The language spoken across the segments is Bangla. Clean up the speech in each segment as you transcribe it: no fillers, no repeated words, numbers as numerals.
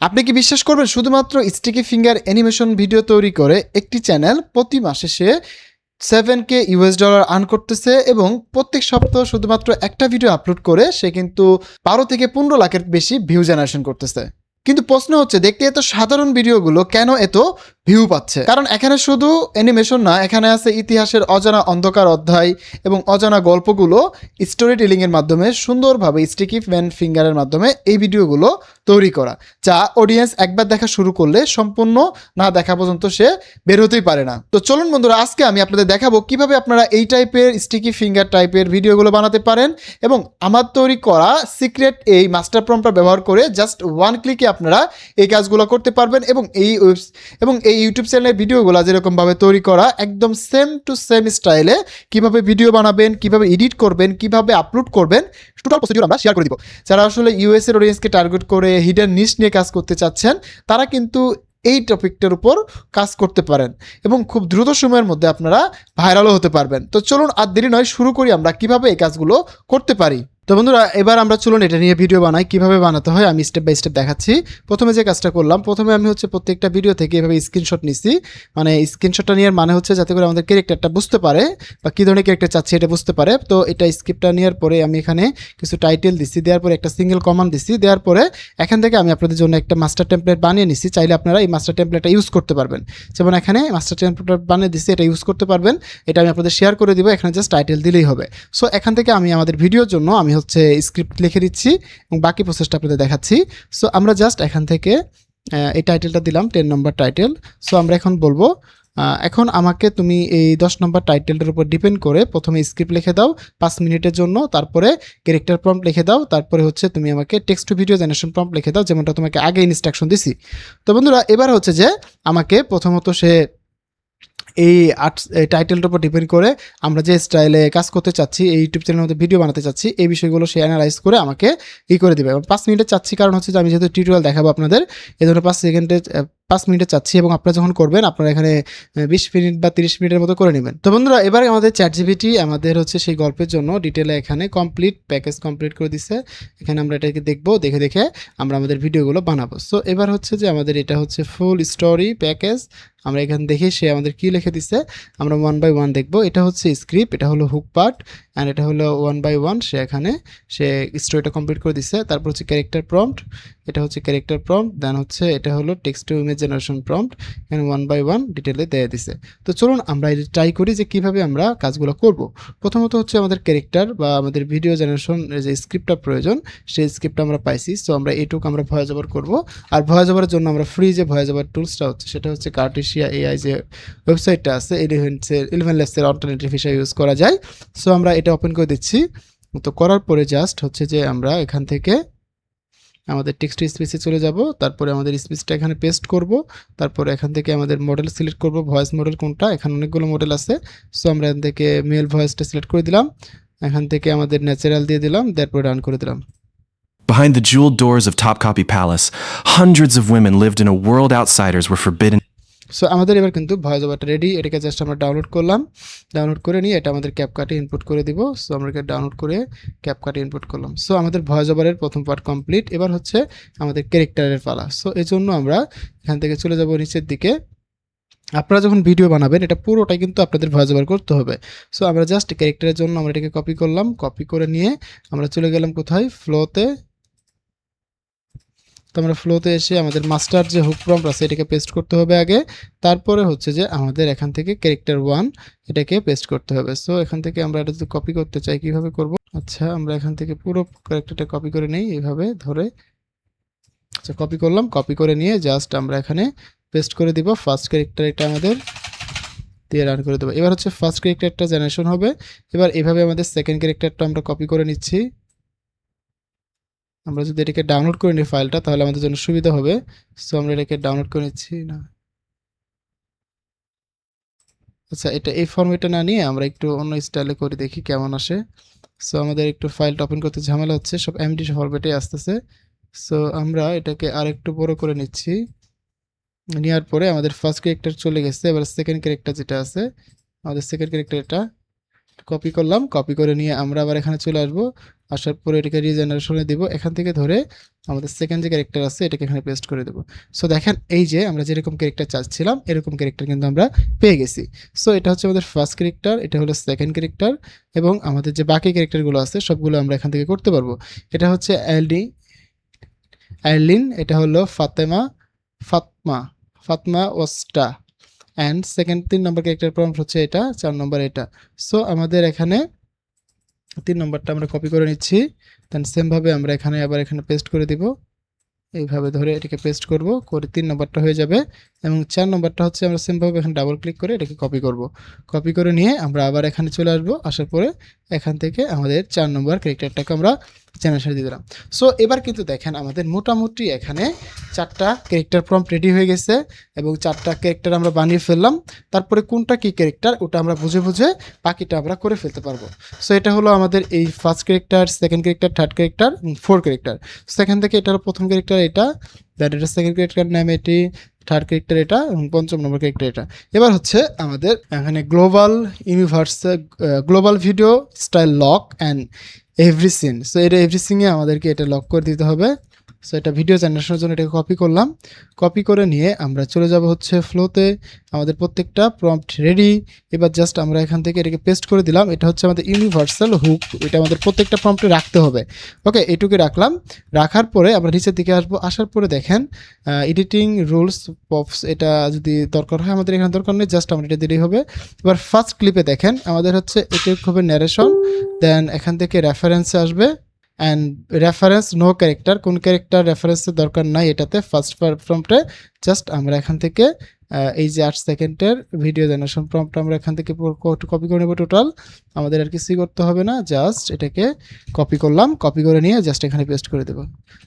আপনি কি বিশ্বাস করবেন শুধুমাত্র স্টিকি ফিঙ্গার অ্যানিমেশন ভিডিও তৈরি করে একটি চ্যানেল প্রতি মাসে সে $7,000 আর্ন করতেছে এবং প্রত্যেক সপ্তাহ শুধুমাত্র একটা ভিডিও আপলোড করে সে কিন্তু 12 থেকে 15 লাখের বেশি ভিউ জেনারেশন করতেছে। কিন্তু প্রশ্ন হচ্ছে, দেখতে এত সাধারণ ভিডিওগুলো কেন এত ভিউ পাচ্ছে? কারণ এখানে শুধু অ্যানিমেশন না, এখানে আছে ইতিহাসের অজানা অন্ধকার অধ্যায় এবং অজানা গল্পগুলো স্টোরি টেলিং এর মাধ্যমে সুন্দরভাবে স্টিকি ম্যান ফিঙ্গারের মাধ্যমে এই ভিডিওগুলো তৈরি করা, যা অডিয়েন্স একবার দেখা শুরু করলে সম্পূর্ণ না দেখা পর্যন্ত সে বের হতেই পারে না। তো চলুন বন্ধুরা, আজকে আমি আপনাদের দেখাবো কিভাবে আপনারা এই টাইপের স্টিকি ফিঙ্গার টাইপের ভিডিওগুলো বানাতে পারেন এবং আমার তৈরি করা সিক্রেট এই মাস্টার প্রম্পটটা ব্যবহার করে জাস্ট ওয়ান ক্লিকে আপনারা এই কাজগুলো করতে পারবেন এবং এই ইউটিউব চ্যানেলের ভিডিওগুলো যেরকমভাবে তৈরি করা একদম সেম টু সেম স্টাইলে কিভাবে ভিডিও বানাবেন, কিভাবে এডিট করবেন, কিভাবে আপলোড করবেন, টোটাল প্রসিডিউর আমরা শেয়ার করে দিব। যারা আসলে ইউএস এর অডিয়েন্সকে টার্গেট করে হিডেন নিশ নিয়ে কাজ করতে চাচ্ছেন, তারা কিন্তু এই টপিকটার উপর কাজ করতে পারেন এবং খুব দ্রুত সময়ের মধ্যে আপনারা ভাইরালও হতে পারবেন। তো চলুন আর দেরি নয়, শুরু করি আমরা কিভাবে এই কাজগুলো করতে পারি। তো বন্ধুরা, এবার আমরা চলুন এটা নিয়ে ভিডিও বানাই। কিভাবে বানাতে হয় আমি স্টেপ বাই স্টেপ দেখাচ্ছি। প্রথমে যে কাজটা করলাম, প্রথমে আমি প্রত্যেকটা ভিডিও থেকে এভাবে স্ক্রিনশট নিচ্ছি। মানে স্ক্রিনশটটা নেওয়ার মানে হচ্ছে যাতে করে আমাদের ক্যারেক্টারটা বুঝতে পারে বা কী ধরনের ক্যারেক্টার চাচ্ছি এটা বুঝতে পারে। তো এটা স্ক্রিপ্টটা নেওয়ার পরে আমি এখানে কিছু টাইটেল দিচ্ছি, দেওয়ার পরে একটা সিঙ্গেল কমান্ড দিচ্ছি, দেওয়ার পরে এখান থেকে আমি আপনাদের জন্য একটা মাস্টার টেমপ্লেট বানিয়ে নিচ্ছি। চাইলে আপনারা এই মাস্টার টেমপ্লেটটা ইউজ করতে পারবেন। যেমন এখানে মাস্টার টেমপ্লেট বানিয়ে দিচ্ছি, এটা ইউজ করতে পারবেন। এটা আমি আপনাদের শেয়ার করে দিব, এখানে জাস্ট টাইটেল দিলেই হবে। সো এখান থেকে আমি আমাদের ভিডিওর জন্য আমি স্ক্রিপ্ট লিখে দিচ্ছি এবং বাকি প্রসেসটা আপনাদের দেখাচ্ছি। সো আমরা জাস্ট এখান থেকে এই টাইটেলটা দিলাম 10 নম্বর টাইটেল। সো আমরা এখন বলবো, এখন আমাকে তুমি এই 10 নম্বর টাইটেলটার উপর ডিপেন্ড করে প্রথমে স্ক্রিপ্ট লিখে দাও 5 মিনিটের জন্য, তারপরে ক্যারেক্টার প্রম্পট লিখে দাও, তারপরে তুমি আমাকে text to video generation prompt লিখে দাও, যেমনটা তোমাকে আগে ইনস্ট্রাকশন দিছি। তো বন্ধুরা, এবার যে আমাকে প্রথমত সে এই টাইটেলটার উপর ডিপেন্ড করে আমরা যে স্টাইলে কাজ করতে চাচ্ছি, এই ইউটিউব চ্যানেলের মধ্যে ভিডিও বানাতে চাচ্ছি, এই বিষয়গুলো সে অ্যানালাইজ করে আমাকে করে দেবে। 5 মিনিটে চাচ্ছি কারণ যে আমি যেহেতু টিউটোরিয়াল দেখাবো আপনাদের, এই ধরনের 5 মিনিটে চাচ্ছি এবং আপনারা যখন করবেন আপনারা এখানে 20 মিনিট বা 30 মিনিটের মতো করে নেবেন। তো বন্ধুরা, এবার আমাদের চ্যাটজিপিটি আমাদের সেই গল্পের জন্য ডিটেলে এখানে কমপ্লিট প্যাকেজ কমপ্লিট করে দিচ্ছে। এখানে আমরা এটাকে দেখবো, দেখে আমরা আমাদের ভিডিওগুলো বানাবো। সো এবার যে আমাদের এটা ফুল স্টোরি প্যাকেজ। আমরা এখানে দেখে সে আমাদের কি লিখে দিচ্ছে, আমরা 1 বাই 1 দেখবো। এটা স্ক্রিপ্ট, এটা হলো হুক পার্ট অ্যান্ড এটা হলো 1 বাই 1 সে এখানে স্টোরিটা কমপ্লিট করে দিচ্ছে। তারপর ক্যারেক্টার প্রম্পট, এটা ক্যারেক্টার প্রম্পট, দেন এটা হলো text to image generation prompt, এখানে 1 বাই 1 ডিটেলে দিয়ে দিছে। তো চলুন আমরা এটা ট্রাই করি যে কিভাবে আমরা কাজগুলো করব। প্রথমত আমাদের ক্যারেক্টার বা আমাদের ভিডিও জেনারেশন যে স্ক্রিপ্টটা প্রয়োজন, সেই স্ক্রিপ্টটা আমরা পাইছি। সো আমরা এইটুকু আমরা ভয়েস ওভার করবো। আর ভয়েস ওভারের জন্য আমরা ফ্রি যে ভয়েস ওভার টুলসটা সেটা কার্টেশিয়া এআই যে ওয়েবসাইটটা আছে, 11 ল্যাবসের অল্টারনেটিভ হিসেবে ইউজ করা যায়। সো আমরা এটা ওপেন করে দিচ্ছি। তো করার পরে জাস্ট যে আমরা এখান থেকে আমাদের টেক্সট স্পেসে চলে যাব, তারপরে আমাদের স্পেসটা এখানে পেস্ট করব, তারপরে এখান থেকে আমাদের মডেল সিলেক্ট করব, ভয়েস মডেল কোনটা, এখানে অনেকগুলো মডেল আছে। সো আমরা এখান থেকে মেল ভয়েসটা সিলেক্ট করে দিলাম, এখান থেকে আমাদের ন্যাচারাল দিয়ে দিলাম, তারপরে রান করে দিলাম। Behind the jeweled doors of Topkapi Palace, hundreds of women lived in a world outsiders were forbidden. So আমাদের এবার কিন্তু ভয়েস ওভারটা রেডি। এটাকে জাস্ট আমরা ডাউনলোড করলাম, ডাউনলোড করে নিয়ে এটা আমাদের ক্যাপকাটে ইনপুট করে দিব। সো আমরা এটা ডাউনলোড করে ক্যাপকাটে ইনপুট করলাম। সো আমাদের ভয়েস ওভারের প্রথম পার্ট কমপ্লিট। এবার আমাদের ক্যারেক্টারের পালা। সো এই জন্য আমরা এখান থেকে চলে যাব নিচের দিকে। আপনারা যখন ভিডিও বানাবেন এটা পুরোটাই কিন্তু আপনাদের ভয়েস ওভার করতে হবে। সো আমরা জাস্ট ক্যারেক্টারের জন্য আমরা এটাকে কপি করলাম, কপি করে নিয়ে আমরা চলে গেলাম কোথায়, ফ্লোতে। তো আমরা ফ্লোতে এসে আমাদের মাস্টার যে হুক প্রম্পট আছে এটাকে পেস্ট করতে হবে আগে, তারপরে যে আমাদের এখান থেকে ক্যারেক্টার 1 এটাকে পেস্ট করতে হবে। সো এখান থেকে আমরা এটা যদি কপি করতে চাই কিভাবে করব, আচ্ছা আমরা এখান থেকে পুরো ক্যারেক্টারটা কপি করে নেই এইভাবে ধরে। আচ্ছা কপি করলাম, কপি করে নিয়ে জাস্ট আমরা এখানে পেস্ট করে দিব। ফার্স্ট ক্যারেক্টার এটা আমাদের দিয়ে রান করে দেবো। এবার ফার্স্ট ক্যারেক্টারটা জেনারেশন হবে। এবার এইভাবে আমাদের সেকেন্ড ক্যারেক্টারটা আমরা কপি করে নিচ্ছি। আমরা যদি এটাকে ডাউনলোড করে নিই ফাইলটা, তাহলে আমাদের জন্য সুবিধা হবে। সো আমরা এটাকে ডাউনলোড করে নিচ্ছি না, আচ্ছা এটা এই ফরম্যাটে না নিয়ে আমরা একটু অন্য স্টাইলে করে দেখি কেমন আসে। সো আমাদের একটু ফাইলটা ওপেন করতে ঝামেলা হচ্ছে, সব এমডি ফরম্যাটে আসতেছে। সো আমরা এটাকে আর একটু বড় করে নিচ্ছি, নেওয়ার পরে আমাদের ফার্স্ট ক্যারেক্টার চলে গেছে। এবার সেকেন্ড ক্যারেক্টার যেটা আছে, আমাদের সেকেন্ড ক্যারেক্টার এটা কপি করলাম, কপি করে নিয়ে আমরা আবার এখানে চলে আসবো, আসার পরে এটাকে রিজেনারেশনে দিব, এখান থেকে ধরে আমাদের সেকেন্ড যে ক্যারেক্টার আছে এটাকে এখানে পেস্ট করে দেবো। সো দেখেন এই যে আমরা যেরকম ক্যারেক্টার চাচ্ছিলাম এরকম ক্যারেক্টার কিন্তু আমরা পেয়ে গেছি। সো এটা হচ্ছে আমাদের ফার্স্ট ক্যারেক্টার, এটা হলো সেকেন্ড ক্যারেক্টার, এবং আমাদের যে বাকি ক্যারেক্টারগুলো আছে সবগুলো আমরা এখান থেকে করতে পারবো। এটা হচ্ছে আইলিন, এটা হলো ফাতমা ওস্টা, অ্যান্ড সেকেন্ড 3 নম্বর ক্যারেক্টার প্রম্পট হচ্ছে এটা, 4 নম্বর এটা। সো আমাদের এখানে 3 নম্বরটা আমরা কপি করে নিচ্ছি, দেন সেমভাবে আমরা এখানে আবার এখানে পেস্ট করে দিব, এইভাবে ধরে এটাকে পেস্ট করব, করে 3 নম্বরটা হয়ে যাবে, এবং 4 নম্বরটা হচ্ছে আমরা সেমভাবে এখানে ডাবল ক্লিক করে এটাকে কপি করব। কপি করে নিয়ে আমরা আবার এখানে চলে আসবো, আসার পরে এখান থেকে আমাদের 4 নম্বর ক্যারেক্টারটাকে আমরা জেনারেশনে দিয়ে দিলাম। সো এবার কিন্তু দেখেন আমাদের মোটামুটি এখানে 4টা ক্যারেক্টার প্রম্পট রেডি হয়ে গেছে, এবং 4টা ক্যারেক্টার আমরা বানিয়ে ফেললাম। তারপরে কোনটা কি ক্যারেক্টার ওটা আমরা বুঝে বুঝে বাকিটা আমরা করে ফেলতে পারবো। সো এটা হলো আমাদের এই first character, second character, third character, 4 character. সেখান থেকে এটা হলো প্রথম ক্যারেক্টার, এটা দ্যাট এটা সেকেন্ড ক্যারেক্টার নাম এটি, থার্ড ক্যারেক্টার এটা, এবং 5ম নম্বর ক্যারেক্টার এটা। এবার হচ্ছে আমাদের এখানে global video style lock and everything. So এটা এভরিসিংয়ে আমাদেরকে এটা লক করে দিতে হবে। সো এটা ভিডিও জেনারেশনের জন্য এটাকে কপি করলাম, কপি করে নিয়ে আমরা চলে যাব হচ্ছে ফ্লোতে। আমাদের প্রত্যেকটা প্রম্পট রেডি। এবার জাস্ট আমরা এখান থেকে এটাকে পেস্ট করে দিলাম। এটা হচ্ছে আমাদের ইউনিভার্সাল হুক, এটা আমাদের প্রত্যেকটা প্রম্পটে রাখতে হবে। ওকে, এটুকু রাখলাম। রাখার পরে আমরা নিচের দিকে আসবো, আসার পরে দেখেন এডিটিং রুলস পপস, এটা যদি দরকার হয় আমাদের এখানে দরকার নেই, জাস্ট আমরা এটা দিলেই হবে। এবার ফার্স্ট ক্লিপে দেখেন আমাদের হচ্ছে এটা হবে ন্যারেশন, দেন এখান থেকে রেফারেন্সে আসবে, অ্যান্ড রেফারেন্স নো ক্যারেক্টার, কোন ক্যারেক্টার রেফারেন্সের দরকার নাই এটাতে। ফার্স্ট প্রম্পটে জাস্ট আমরা এখান থেকে এই যে 8 সেকেন্ডের ভিডিও জেনারেশন প্রম্পট আমরা এখান থেকে কপি করে নেব টোটাল। আমাদের আর কিছুই করতে হবে না, জাস্ট এটাকে কপি করলাম, কপি করে নিয়ে জাস্ট এখানে পেস্ট করে দেবো।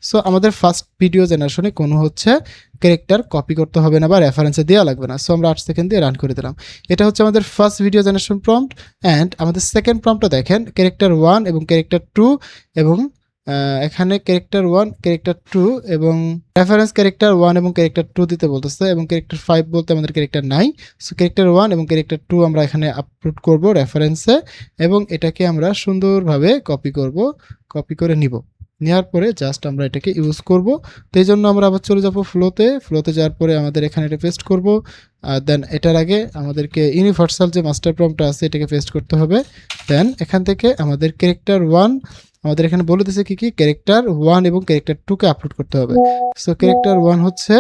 সো আমাদের ফার্স্ট ভিডিও জেনারেশনে কোনো হচ্ছে ক্যারেক্টার কপি করতে হবে না বা রেফারেন্সে দেওয়া লাগবে না। সো আমরা 8 সেকেন্ড দিয়ে রান করে দিলাম। এটা হচ্ছে আমাদের first video generation prompt. And আমাদের সেকেন্ড প্রম্পটটা দেখেন, ক্যারেক্টার 1 এবং ক্যারেক্টার 2, এবং এখানে ক্যারেক্টার 1, ক্যারেক্টার 2 এবং রেফারেন্স ক্যারেক্টার 1 এবং ক্যারেক্টার 2 দিতে বলতেছে, এবং ক্যারেক্টার 5 বলতে আমাদের ক্যারেক্টার নাই। সো ক্যারেক্টার 1 এবং ক্যারেক্টার 2 আমরা এখানে আপলোড করব রেফারেন্সে, এবং এটাকে আমরা সুন্দরভাবে কপি করব, কপি করে নিব। নেওয়ার পরে জাস্ট আমরা এটাকে ইউজ করব। তো এই জন্য আমরা আবার চলে যাব ফ্লোতে যাওয়ার পরে আমাদের এখানে এটা পেস্ট করব। দেন এটার আগে আমাদেরকে ইউনিভার্সাল যে মাস্টার প্রম্পটটা আছে এটাকে পেস্ট করতে হবে। দেন এখান থেকে আমাদের ক্যারেক্টার 1 আমাদের এখানে বলে দিয়েছে কি ক্যারেক্টার 1 এবং ক্যারেক্টার 2 কে আপলোড করতে হবে। সো ক্যারেক্টার 1 হচ্ছে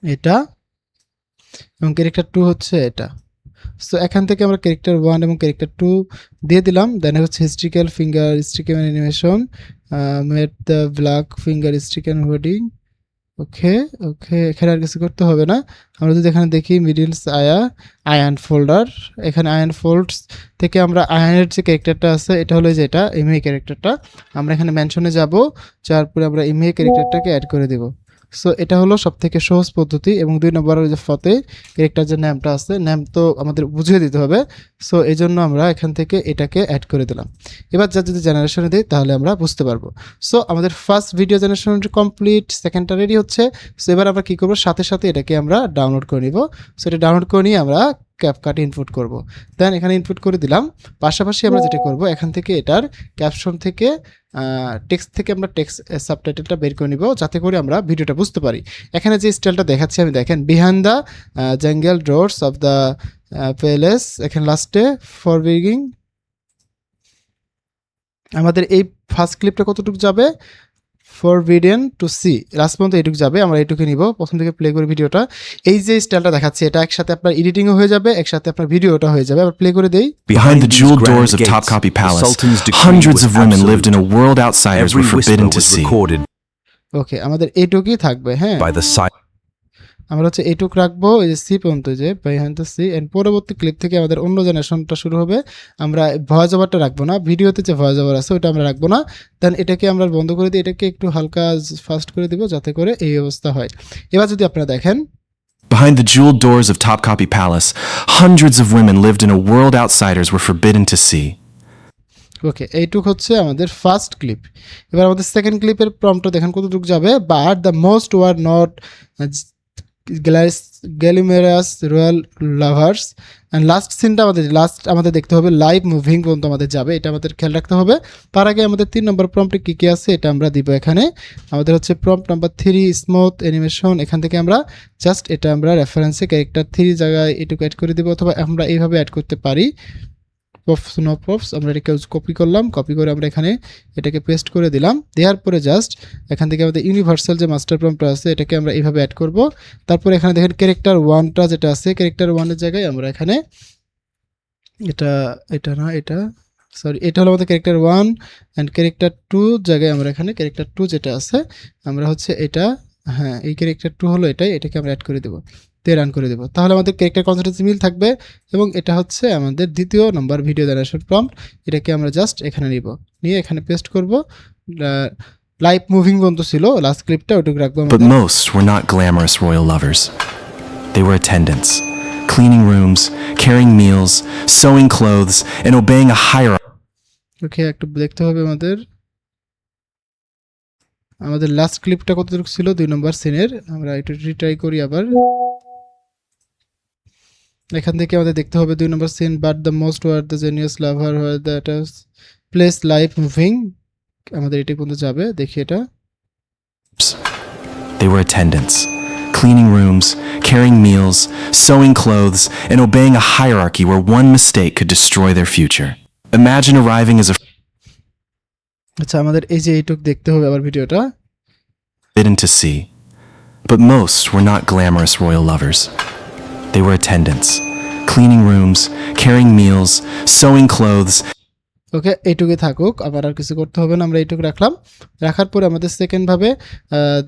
এটা, এবং ক্যারেক্টার 2 হচ্ছে এটা। সো এখান থেকে আমরা ক্যারেক্টার 1 এবং ক্যারেক্টার 2 দিয়ে দিলাম। দেন হচ্ছে historical finger stick animation, made the black finger stick and holding. Okay, এখানে আর কিছু করতে হবে না। আমরা যদি এখানে দেখি মিডিলস আয়ান ফোল্ডার, এখানে আয়ান ফোল্ডস থেকে আমরা আয়ানের যে ক্যারেক্টারটা আছে এটা হলো যে এটা ইমেজ ক্যারেক্টারটা, আমরা এখানে মেনশনে যাব, যার পরে আমরা ইমেজ ক্যারেক্টারটাকে অ্যাড করে দেব। সো এটা হলো সব থেকে সহজ পদ্ধতি। এবং 2 নম্বর যে ফতে ক্যারেক্টার যে নামটা আছে, নাম তো আমাদের বুঝিয়ে দিতে হবে। সো এই জন্য আমরা এখান থেকে এটাকে অ্যাড করে দিলাম। এবার যা যদি জেনারেশনে দিই তাহলে আমরা বুঝতে পারবো। সো আমাদের ফার্স্ট ভিডিও জেনারেশন কমপ্লিট, সেকেন্ডটা রেডি হচ্ছে। সো এবার আমরা কী করবো, সাথে সাথে এটাকে আমরা ডাউনলোড করে নিব। সো এটা ডাউনলোড করে নিয়ে আমরা ক্যাপকাটে ইনপুট করব। দেন এখানে ইনপুট করে দিলাম। পাশাপাশি আমরা যেটা করব, এখান থেকে এটার ক্যাপশন থেকে টেক্সট থেকে আমরা টেক্সট সাবটাইটেলটা বের করে নিব, যাতে করে আমরা ভিডিওটা বুঝতে পারি। এখানে যে স্টাইলটা দেখাচ্ছি আমি, দেখেন behind the jungle doors of the palace, এখানে লাস্টে ফর বিগিং আমাদের এই ফার্স্ট ক্লিপটা কতটুকু যাবে, ফরবিডেন টু সি, লাস্ট পর্যন্ত এইটুকু যাবে। আমরা এইটুকু নিব, প্রথম থেকে প্লে করে ভিডিওটা। এই যে স্টাইলটা দেখাচ্ছে এটা একসাথে আপনার এডিটিংও হয়ে যাবে, একসাথে আপনার ভিডিওটা হয়ে যাবে। আবার প্লে করে দেই। Behind the jeweled doors of Topkapi Palace, hundreds of women lived in a world outsiders were forbidden to see. ওকে, আমাদের এইটুকুই থাকবে। হ্যাঁ, আমরা হচ্ছে এইটুক রাখবো, এই যে সি পর্যন্ত, যে বিহাইন্ড দ্য সি। এন্ড পরবর্তী ক্লিপ থেকে আমাদের অন্য জেনারেশনটা শুরু হবে। আমরা ভয়েস ওভারটা রাখবো না, ভিডিওতে যে ভয়েস ওভার আছে ওটা আমরা রাখবো না। দেন এটাকে আমরা বন্ধ করে দিই, এটাকে একটু হালকা ফাস্ট করে দিব, যাতে করে এই অবস্থা হয়। এবার যদি আপনারা দেখেন, Behind the jeweled doors of Topkapi Palace, hundreds of women lived in a world outsiders were forbidden to see. ওকে, এইটুক হচ্ছে আমাদের ফার্স্ট ক্লিপ। এবার আমাদের সেকেন্ড ক্লিপের প্রম্পটটা দেখেন কতটুকু যাবে, but the most were not glamorous royal lovers and last সিনটা আমাদের দেখতে হবে লাইভ মুভিং পর্যন্ত আমাদের যাবে, এটা আমাদের খেয়াল রাখতে হবে। তার আগে আমাদের 3 নম্বর প্রম্পটে কী আছে এটা আমরা দিব এখানে। আমাদের হচ্ছে প্রম্পট নাম্বার 3 স্মুথ অ্যানিমেশন, এখান থেকে আমরা জাস্ট এটা আমরা রেফারেন্সে ক্যারেক্টার 3 জায়গায় এটুকু অ্যাড করে দেবো, অথবা আমরা এইভাবে অ্যাড করতে পারি। পপস নো পপস, আমরা এটাকে কপি করলাম, কপি করে আমরা এখানে এটাকে পেস্ট করে দিলাম। দেওয়ার পরে জাস্ট এখান থেকে আমাদের ইউনিভার্সাল যে মাস্টার প্রম্পট আছে এটাকে আমরা এইভাবে অ্যাড করব। তারপরে এখানে দেখেন ক্যারেক্টার 1টা যেটা আছে, ক্যারেক্টার 1-এর জায়গায় আমরা এখানে এটা হলো আমাদের ক্যারেক্টার 1 অ্যান্ড ক্যারেক্টার 2 জায়গায় আমরা এখানে ক্যারেক্টার 2 যেটা আছে আমরা হচ্ছে এটা, হ্যাঁ এই ক্যারেক্টার 2 হলো এটাকে আমরা অ্যাড করে দেবো, রান করে দেবো। তাহলে আমাদের ক্যারেক্টার কনসিস্টেন্সি মিল থাকবে এবং এটা হচ্ছে আমাদের 2য় নম্বর ভিডিও জেনারেশন প্রম্পট। এটাকে আমরা জাস্ট এখানে নিয়ে এখানে পেস্ট করব। লাইভ মুভিং পর্যন্ত ছিল লাস্ট ক্লিপটা, ওটুকু রাখবো। But most were not glamorous royal lovers. They were attendants, cleaning rooms, carrying meals, sewing clothes, and obeying a hierarchy. ওকে, একটু দেখতে হবে আমাদের লাস্ট ক্লিপটা কতটুকু ছিল 2 নম্বর সিনের। আমরা একটু রিট্রাই করি আবার। এখান থেকে আমাদের দেখতে হবে 2 নম্বর scene, but the most were the genius lover were that place live moving, আমাদের এটি পর্যন্ত যাবে। দেখি এটা, They were attendants, cleaning rooms, carrying meals, sewing clothes, and obeying a hierarchy where one mistake could destroy their future. Imagine arriving as a আচ্ছা আমাদের এই যে এইটুক দেখতে হবে আবার ভিডিওটা। forbidden to see. But most were not glamorous royal lovers. They were attendants, cleaning rooms, carrying meals, sewing clothes. ওকে, এইটুকুই থাকুক, আবার আর কিছু করতে হবে না, আমরা এইটুকু রাখার পরে আমাদের সেকেন্ড ভাবে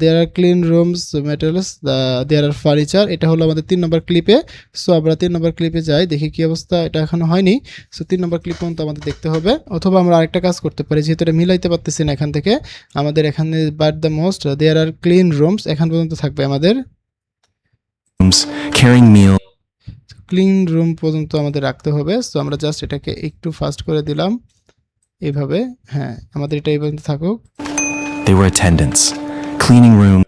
দেয়ার are clean rooms materials there R furniture, এটা হলো আমাদের 3 নম্বর ক্লিপে। সো আমরা 3 নম্বর ক্লিপে যাই, দেখি কি অবস্থা। এটা এখনো হয়নি, সো 3 নম্বর ক্লিপ পর্যন্ত আমাদের দেখতে হবে। অথবা আমরা আরেকটা কাজ করতে পারি, যেহেতু এটা মিলাইতে পারতেছি না এখান থেকে, আমাদের এখানে but the most there are clean rooms এখান পর্যন্ত থাকবে আমাদের, Carrying meals. ক্লিন রুম পর্যন্ত আমাদের রাখতে হবে। সো আমরা জাস্ট এটাকে একটু ফাস্ট করে দিলাম এইভাবে, হ্যাঁ আমাদের এটা এই পর্যন্ত থাকুক। They were attendants, cleaning room.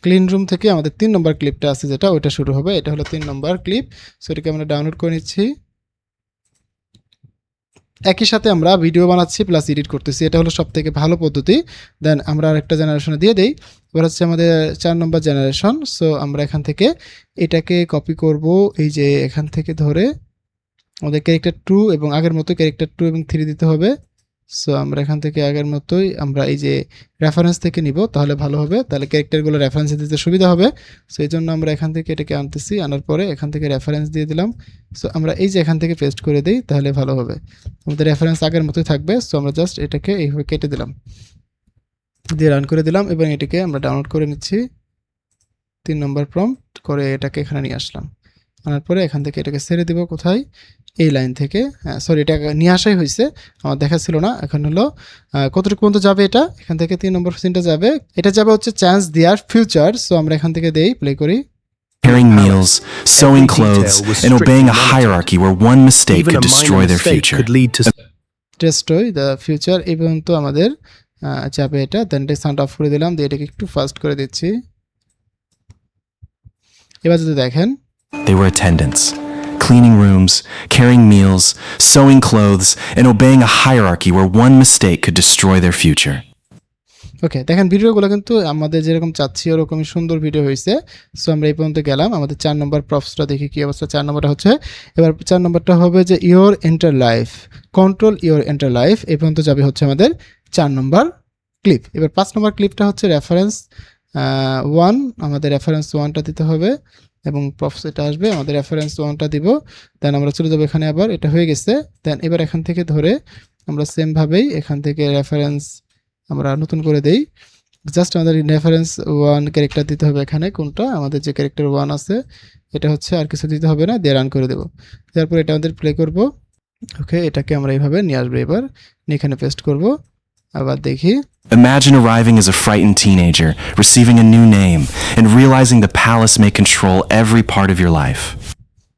Clean room থেকে আমাদের 3 নম্বর ক্লিপটা আছে যেটা, ওইটা শুরু হবে। এটা হলো 3 নম্বর ক্লিপ। সো এটাকে আমরা ডাউনলোড করে নিচ্ছি। একই সাথে আমরা ভিডিও বানাচ্ছি প্লাস এডিট করতেছি, এটা হলো সবথেকে ভালো পদ্ধতি। দেন আমরা আরেকটা জেনারেশনে দিয়ে দেই। এবার হচ্ছে আমাদের 4 নম্বর জেনারেশন। সো আমরা এখান থেকে এটাকে কপি করব, এই যে এখান থেকে ধরে আমাদের ক্যারেক্টার 2 এবং আগের মতো ক্যারেক্টার 2 এবং 3 দিতে হবে। সো আমরা এখান থেকে আগের মতোই আমরা এই যে রেফারেন্স থেকে নিব, তাহলে ভালো হবে, তাহলে ক্যারেক্টারগুলো রেফারেন্সে দিতে সুবিধা হবে। সো এই জন্য আমরা এখান থেকে এটাকে আনতেছি, আনার পরে এখান থেকে রেফারেন্স দিয়ে দিলাম। সো আমরা এই যে এখান থেকে পেস্ট করে দিই, তাহলে ভালো হবে, আমাদের রেফারেন্স আগের মতোই থাকবে। সো আমরা জাস্ট এটাকে এইভাবে কেটে দিলাম, দিয়ে রান করে দিলাম এবং এটাকে আমরা ডাউনলোড করে নিচ্ছি। 3 নম্বর প্রম্পট করে এটাকে এখানে নিয়ে আসলাম, আনার পরে এখান থেকে এটাকে ছেড়ে দিব কোথায়, এই লাইন থেকে। সরি, এটা নিয়ে আসাই হয়েছে, আমার দেখা ছিল না। এখন হলো কতটুকু পর্যন্ত যাবে এটা, এখান থেকে 3 নম্বর সিনটা যাবে, এটা যাবে হচ্ছে চান্স দেয়ার ফিউচার। সো আমরা এখান থেকে দেই, প্লে করি। Carrying meals, sewing clothes, and obeying a hierarchy where one mistake could destroy their future. Destroy the future, এই পর্যন্ত আমাদের যাবে এটা। দেন এটা সাউন্ড অফ করে দিলাম, দিয়ে এটাকে একটু ফাস্ট করে দিচ্ছি। এবার যদি দেখেন, They were attendants, cleaning rooms, carrying meals, sewing clothes, and obeying a hierarchy where one mistake could destroy their future. ওকে, দেখেন ভিডিওগুলো কিন্তু আমাদের যেরকম চাচ্ছি ওরকমই সুন্দর ভিডিও হয়েছে। সো আমরা এই পর্যন্ত গেলাম। আমাদের 4 নম্বর প্রপসটা দেখি কি অবস্থা। 4 নম্বরটা হচ্ছে, এবার 4 নম্বরটা হবে যে your enter life, control your enter life, এই পর্যন্ত যাবে হচ্ছে আমাদের 4 নম্বর ক্লিপ। এবার 5 নম্বর ক্লিপটা হচ্ছে রেফারেন্স 1, আমাদের রেফারেন্স 1টা দিতে হবে এবং প্রপস এটা আসবে, আমাদের রেফারেন্স 1টা দিব। দেন আমরা চলে যাবো এখানে, আবার এটা হয়ে গেছে। দেন এবার এখান থেকে ধরে আমরা সেমভাবেই এখান থেকে রেফারেন্স আমরা নতুন করে দেই। জাস্ট আমাদের রেফারেন্স 1 ক্যারেক্টার দিতে হবে এখানে, কোনটা আমাদের যে ক্যারেক্টার 1 আছে এটা হচ্ছে, আর কিছু দিতে হবে না, দিয়ে রান করে দেবো। তারপর এটা আমাদের প্লে করব। ওকে, এটাকে আমরা এইভাবে নিয়ে আসবো, এবার এখানে পেস্ট করব। আবার দেখি, Imagine arriving as a frightened teenager, receiving a new name, and realizing the palace may control every part of your life.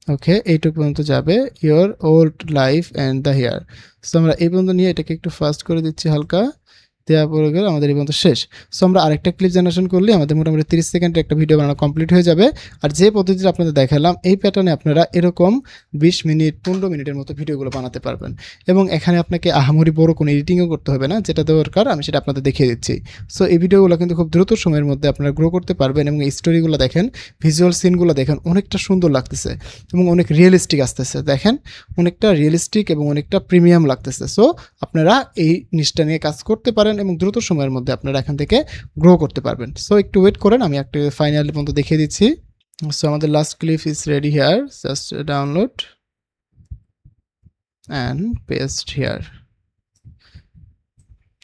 ওকে, এইটুকু পর্যন্ত যাবে, your old life and the hair. So আমরা এই পর্যন্ত নিয়ে এটাকে একটু ফাস্ট করে দিচ্ছি হালকা, দেওয়া পড়ে গেলে আমাদের এই পর্যন্ত শেষ। সো আমরা আরেকটা ক্লিপ জেনারেশন করলে আমাদের মোটামুটি 30 সেকেন্ডের একটা ভিডিও বানানো কমপ্লিট হয়ে যাবে। আর যে পদ্ধতিটা আপনাদের দেখালাম এই প্যাটার্নে আপনারা এরকম 20 মিনিট 15 মিনিটের মতো ভিডিওগুলো বানাতে পারবেন এবং এখানে আপনাকে আহামরি বড় কোনো এডিটিংও করতে হবে না, যেটা দরকার আমি সেটা আপনাদের দেখিয়ে দিচ্ছি। সো এই ভিডিওগুলো কিন্তু খুব দ্রুত সময়ের মধ্যে আপনারা গ্রো করতে পারবেন এবং এই স্টোরিগুলো দেখেন, ভিজুয়াল সিনগুলো দেখেন, অনেকটা সুন্দর লাগতেছে এবং অনেক রিয়েলিস্টিক আসতেছে। দেখেন অনেকটা রিয়েলিস্টিক এবং অনেকটা প্রিমিয়াম লাগতেছে। সো আপনারা এই নিচটা নিয়ে কাজ করতে পারেন এবং দ্রুত সময়ের মধ্যে আপনারা এখান থেকে গ্রো করতে পারবেন। সো একটু ওয়েট করেন, আমি একটা ফাইনাল পর্যন্ত দেখিয়ে দিচ্ছি। সো আমাদের last clip is ready here, just download and paste here.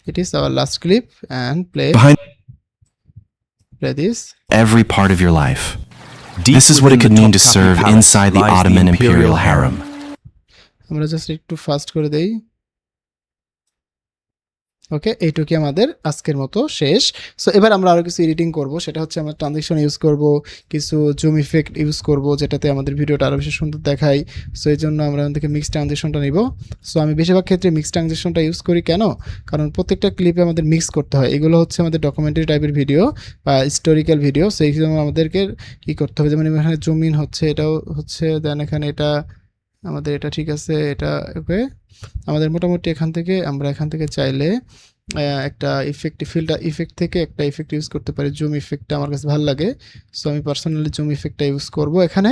It is our last clip and play Behind this. every part of your life. Deep This is what it within could the mean to Topkapi serve Palace inside the lies Ottoman imperial harem. আমরা জাস্ট একটু ফাস্ট করে দেই। ওকে, এইটুকুই আমাদের আজকের মতো শেষ। সো এবার আমরা আরও কিছু এডিটিং করব, সেটা হচ্ছে আমরা ট্রানজিশন ইউজ করব, কিছু জুম ইফেক্ট ইউজ করব, যেটাতে আমাদের ভিডিওটা আরও বেশি সুন্দর দেখায়। সো এই জন্য আমরা এখান থেকে মিক্স ট্রানজিশনটা নিব। সো আমি বেশিরভাগ ক্ষেত্রে মিক্স ট্রানজিশনটা ইউজ করি কেন, কারণ প্রত্যেকটা ক্লিপে আমাদের মিক্স করতে হয়। এগুলো হচ্ছে আমাদের ডকুমেন্টারি টাইপের ভিডিও বা হিস্টোরিক্যাল ভিডিও, সেই জন্য আমাদেরকে কী করতে হবে, যেমন এখানে জুম ইন হচ্ছে, এটাও হচ্ছে, দেন এখানে এটা আমাদের এটা ঠিক আছে, এটা ওকে। আমাদের মোটামুটি এখান থেকে চাইলে একটা ইফেক্ট থেকে একটা ইফেক্ট ইউজ করতে পারি। জুম ইফেক্টটা আমার কাছে ভালো লাগে, সো আমি পার্সোনালি জুম ইফেক্টটা ইউজ করব এখানে।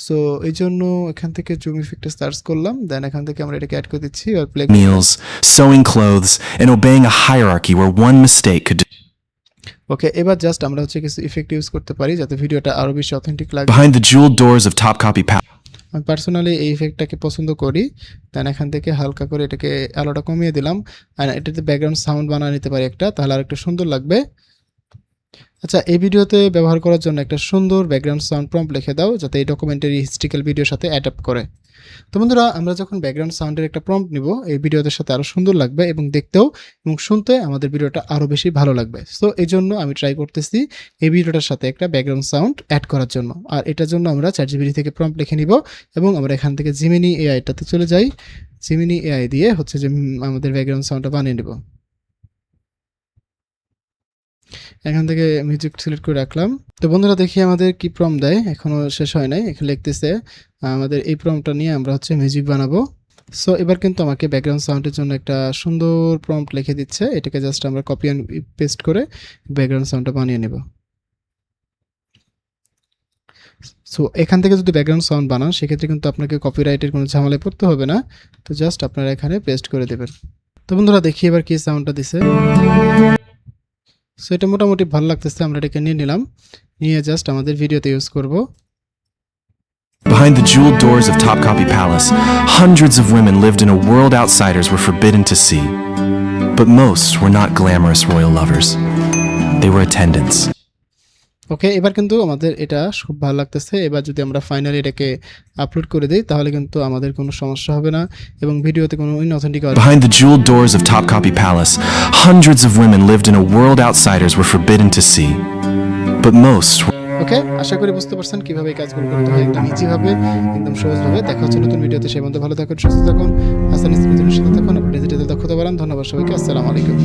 সো এই জন্য এখান থেকে জুম ইফেক্টটা সার্চ করলাম, দেন এখান থেকে আমরা এটাকে অ্যাড করে দিচ্ছি। আর play Meals, sewing clothes, and obeying a hierarchy where one mistake could. ওকে, এবার জাস্ট আমরা হচ্ছে কিছু ইফেক্ট ইউজ করতে পারি যাতে ভিডিওটা আরও বেশি অথেন্টিক লাগে। Behind the jeweled doors of Topkapi Palace. আমি পার্সোনালি এই ইফেক্টটাকে পছন্দ করি। দেন এখান থেকে হালকা করে এটাকে আলোটা কমিয়ে দিলাম, আর এটাতে ব্যাকগ্রাউন্ড সাউন্ড বানিয়ে নিতে পারি একটা, তাহলে আর একটু সুন্দর লাগবে। আচ্ছা, এই ভিডিওতে ব্যবহার করার জন্য একটা সুন্দর ব্যাকগ্রাউন্ড সাউন্ড প্রম্পট লিখে দাও, যাতে এই ডকুমেন্টারি হিস্ট্রিক্যাল ভিডিওর সাথে অ্যাডাপ্ট করে। তো বন্ধুরা, আমরা যখন ব্যাকগ্রাউন্ড সাউন্ডের একটা প্রম্পট নিব, এই ভিডিওদের সাথে আরও সুন্দর লাগবে এবং দেখতেও এবং শুনতে আমাদের ভিডিওটা আরও বেশি ভালো লাগবে। সো এই জন্য আমি ট্রাই করতেছি এই ভিডিওটার সাথে একটা ব্যাকগ্রাউন্ড সাউন্ড অ্যাড করার জন্য। আর এটার জন্য আমরা ChatGPT থেকে প্রম্পট লিখে নিব এবং আমরা এখান থেকে জিমিনি এআইটাতে চলে যাই। জিমিনি এআই দিয়ে হচ্ছে যে আমাদের ব্যাকগ্রাউন্ড সাউন্ডটা বানিয়ে নেব। এখান থেকে মিউজিক সিলেক্ট করে রাখলাম। তো বন্ধুরা, দেখি আমাদের কি প্রম্পট দেয়, এখনও শেষ হয় নাই। এখানে লিখতেছে আমাদের এই প্রম্পটটা নিয়ে আমরা হচ্ছে মিউজিক বানাবো। সো এবার কিন্তু আমাকে ব্যাকগ্রাউন্ড সাউন্ডের জন্য একটা সুন্দর প্রম্পট লিখে দিচ্ছে, এটাকে জাস্ট আমরা কপি অ্যান্ড পেস্ট করে ব্যাকগ্রাউন্ড সাউন্ডটা বানিয়ে নেব। সো এখান থেকে যদি ব্যাকগ্রাউন্ড সাউন্ড বানান, সেক্ষেত্রে কিন্তু আপনাকে কপিরাইটের কোনো ঝামেলায় পড়তে হবে না। তো জাস্ট আপনারা এখানে পেস্ট করে দেবেন। তো বন্ধুরা, দেখি এবার কি সাউন্ডটা দিছে। সো এটা মোটামুটি ভালো লাগতেছে, আমরা এটাকে নিয়ে নিলাম, নিয়ে জাস্ট আমাদের ভিডিওতে ইউজ করব। Behind the jeweled doors of Topkapi Palace, hundreds of women lived in a world outsiders were forbidden to see. But most were not glamorous royal lovers. They were attendants. ওকে, এবার কিন্তু আমাদের এটা খুব ভালো লাগতেছে। এবার যদি আমরা ফাইনালি এটাকে আপলোড করে দিই, তাহলে কিন্তু আমাদের কোনো সমস্যা হবে না এবং ভিডিওতে কোনো ইনঅথেন্টিক। Behind the jeweled doors of Topkapi Palace, hundreds of women lived in a world outsiders were forbidden to see. But most. ওকে, আশা করি বুঝতে পারছেন কিভাবে এই কাজগুলো করতে হয়, একদম ইজিভাবে, একদম সহজভাবে। দেখা হচ্ছে নতুন ভিডিওতে, সেই মধ্যে ভালো থাকুন, সুস্থ থাকুন, হাসান ইসলামের সাথে থাকুন, আপনি ডিজিটাল দক্ষতা বাড়ান। ধন্যবাদ সবাইকে, আসসালামু আলাইকুম।